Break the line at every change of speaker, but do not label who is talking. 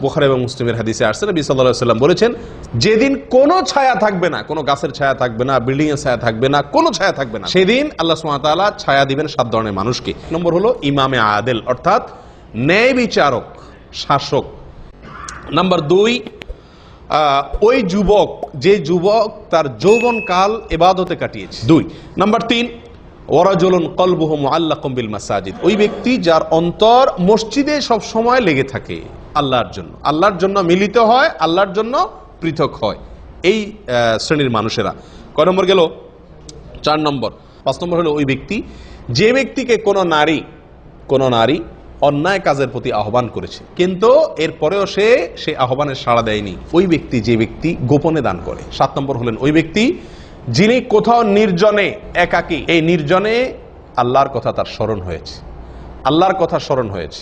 বুখারী এবং মুসলিমের হাদিসে আসছে, নবী সাল্লাল্লাহু আলাইহি ওয়াসাল্লাম বলেছেন, যেদিন কোনো ছায়া থাকবে না, কোনো গাছের ছায়া থাকবে না, বিল্ডিং এর ছায়া থাকবে না, কোনো ছায়া থাকবে না, সেদিন আল্লাহ সুবহানাহু ওয়া তাআলা ছায়া দিবেন 7 ধরনের মানুষকে। নম্বর হলো ইমামে আদেল, অর্থাৎ ন্যায় বিচারক, শাসক। নাম্বার 2, ওই যুবক, যে যুবক তার যৌবনকাল ইবাদতে কাটিয়েছে। 2 নাম্বার 3, ওয়ারাজুলুন কলবুহু মুআল্লাকুম বিল মাসাজিদ, ওই ব্যক্তি যার অন্তর মসজিদে সব সময় লেগে থাকে, আল্লাহর জন্য, আল্লাহর জন্য মিলিত হয়, আল্লাহর জন্য পৃথক হয়। এই শ্রেণীর মানুষেরা। কয় নম্বর গেল? 4 নম্বর। 5 নম্বর হলো ওই ব্যক্তি, যে ব্যক্তিকে কোনো নারী অন্যায় কাজের প্রতি আহ্বান করেছে, কিন্তু এরপরেও সে আহ্বানের সাড়া দেয়নি, ওই ব্যক্তি, যে ব্যক্তি গোপনে দান করে। 7 নম্বর হলেন ওই ব্যক্তি যিনি কোথাও নির্জনে, একাকী, এই নির্জনে আল্লাহর কথা তার স্মরণ হয়েছে, আল্লাহর কথা স্মরণ হয়েছে।